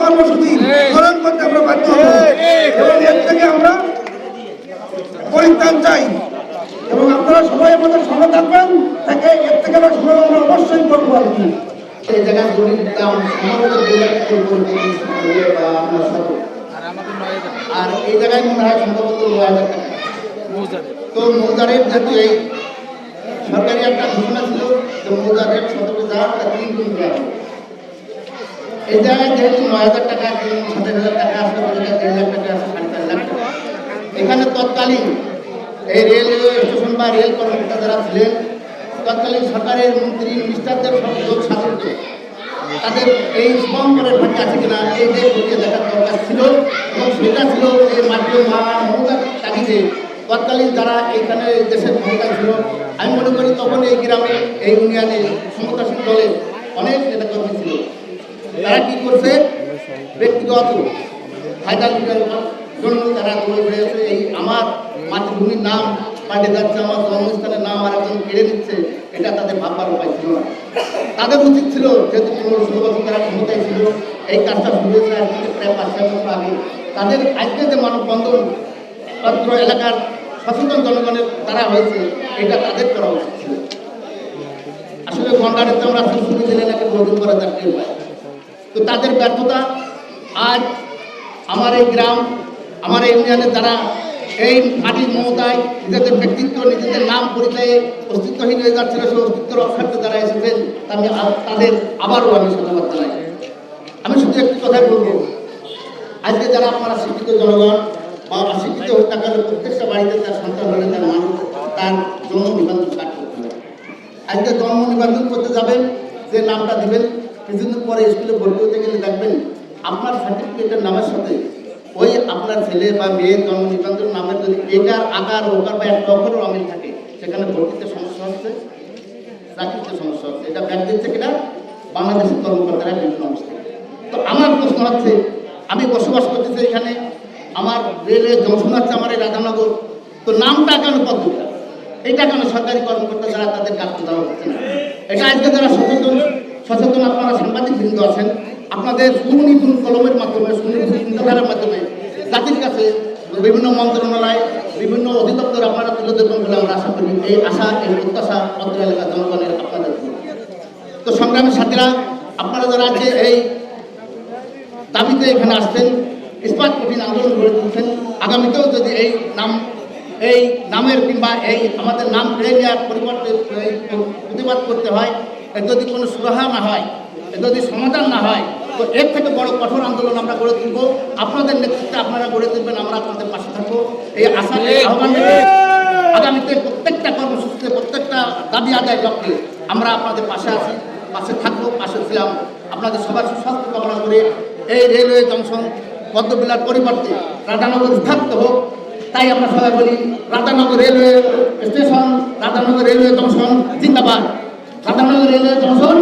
কর্মসূচি গ্রহণ করতে আমরা বাধ্য হব এবং এর থেকে আমরা পরিত্রাণ চাই এবং আপনারা সবাই আমাদের সঙ্গে থাকবেন থেকে এর থেকে আমরা অবশ্যই করবো আর কি। এই জায়গায় গরিব দাম আর এই জায়গায় মনে হয় সম্ভবত ৯,০০০ টাকা তো মৌজারের যেহেতু এই সরকারি একটা ঘোষণা ছিল যে মৌজারের ৩ গুণ দেওয়া হবে। এই জায়গায় যেহেতু ৯,০০০ টাকা ২৭,০০০ টাকা আসলে ১.৫ লাখ টাকা আছে ৪.৫ লাখ টাকা এখানে তৎকালীন এই রেলওয়ে স্টেশন বা রেল কর্মকর্তা যারা ছিলেন তৎকালীন সরকারের মন্ত্রী মিনিস্টারদের সব লোক সাহায্য তাদের এই শ্রম করে ফাঁকা আছে কিনা এই যে খতিয়ে দেখার দরকার ছিল এবং সেটা ছিল এই মাটিও মমতার তাগিদে তৎকালীন যারা এইখানে দেশের ক্ষমতায় ছিল আমি মনে করি তখন এই গ্রামে এই ইউনিয়নে ক্ষমতাসীন দলে অনেক নেতাকর্মী ছিল। তারা কি করছে ব্যক্তিগত ফায়দা জন্য তারা দৌড়ে বেড়েছে এই আমার মাতৃভূমির নাম পাল্টে যাচ্ছে, আমার জন্মস্থানের নাম আর একজন কেড়ে নিচ্ছে, এটা তাদের ভাববার উপায় ছিল না। তাদের উচিত ছিল যেহেতু ১৫-১৬ বছর তারা ক্ষমতায় ছিল এই কাজটা শুরু হয়েছে আর প্রায় ৫-৬ বছর আগে তাদের আজকে যে মানববন্ধন অত্র এলাকার সচেতন জনগণের দ্বারা হয়েছে এটা তাদের করা উচিত ছিল। আসলে গন্ডারেতে আমরা শুরু দিলে নাকি গ্রহণ করা যাচ্ছে তো তাদের ব্যর্থতা আজ আমার এই গ্রাম আমার এই ইউনিয়নের যারা এই মাটির মমতায় নিজেদের ব্যক্তিত্ব নিজেদের নাম পরিচয়ে অস্তিত্বহীন হয়ে যাচ্ছিল সেই অস্তিত্ব রক্ষার্থে যারা এসেছেন তাদের আবারও আমি সাধুবাদ জানাই। আমি শুধু একটি কথাই বলবো আজকে যারা আপনারা শিক্ষিত জনগণ বা অশিক্ষিত হোক না কেন প্রত্যেকটা বাড়িতে তার সন্তান হলে তার মানুষ তার জন্ম নিবন্ধন কার্ড করতে হবে। আজকে জন্ম নিবন্ধন করতে যাবেন যে নামটা দেবেন কিছুদিন পরে স্কুলে ভর্তি হতে গেলে দেখবেন আপনার সার্টিফিকেটের নামের সাথে ওই আপনার ছেলে বা মেয়ের জন্ম নিবন্ধন নামের যদি একার আকার ওকার বা একটা অক্ষরও অমিল থাকে সেখানে ভর্তিতে সমস্যা হচ্ছে, চাকরিতে সমস্যা হচ্ছে। এটা ব্যাগ দিচ্ছে কিনা বাংলাদেশের কর্মকর্তারা বিভিন্ন অবস্থা। তো আমার প্রশ্ন হচ্ছে আমি বসবাস করতেছি এখানে আমার রেলওয়ে জংশন আছে আমার এই রাধানগর তো নামটা কেন পদ্ধতি এটা কেন সরকারি কর্মকর্তা যারা তাদের কাজ দেওয়া হচ্ছে না এটা আজকে যারা সচেতন আপনারা সাংবাদিক বৃন্দ আছেন আপনাদের সুনিপুণ কলমের মাধ্যমে সুনিপুণ চিন্তাধারার মাধ্যমে জাতির কাছে বিভিন্ন মন্ত্রণালয় বিভিন্ন অধিদপ্তর আপনারা তুলে দেবেন বলে আমরা আশা করি। এই আশা এই প্রত্যাশা অত্র এলাকার জনগণের আপনাদের তো সংগ্রামী সাথীরা আপনারা যারা আজকে এই দাবিতে এখানে আসছেন ইস্পাত কঠিন আন্দোলন গড়ে তুলছেন আগামীতেও যদি এই নামের কিংবা এই আমাদের নাম কেড়ে নেওয়ার পরিবর্তে প্রতিবাদ করতে হয় যদি কোনো সুরাহা না হয় যদি সমাধান না হয় তো এর থেকে বড় কঠোর আন্দোলন আমরা গড়ে তুলব। আপনাদের নেতৃত্বে আপনারা গড়ে তুলবেন আমরা আপনাদের পাশে থাকবো এই আশা আহ্বান আগামীতে প্রত্যেকটা কর্মসূচিতে প্রত্যেকটা দাবি আদায়ের লক্ষ্যে আমরা আপনাদের পাশে আছি পাশে থাকবো পাশে ছিলাম। আপনাদের সবার সুস্বাস্থ্য কামনা করে এই রেলওয়ে জংশন পদ্মবিলার পরিবর্তে রাধানগর স্থাপিত হোক তাই আমরা সবাই বলি Radhanagar railway station Radhanagar railway junction জিন্দাবাদ রাধানগর রেলওয়ে জংশন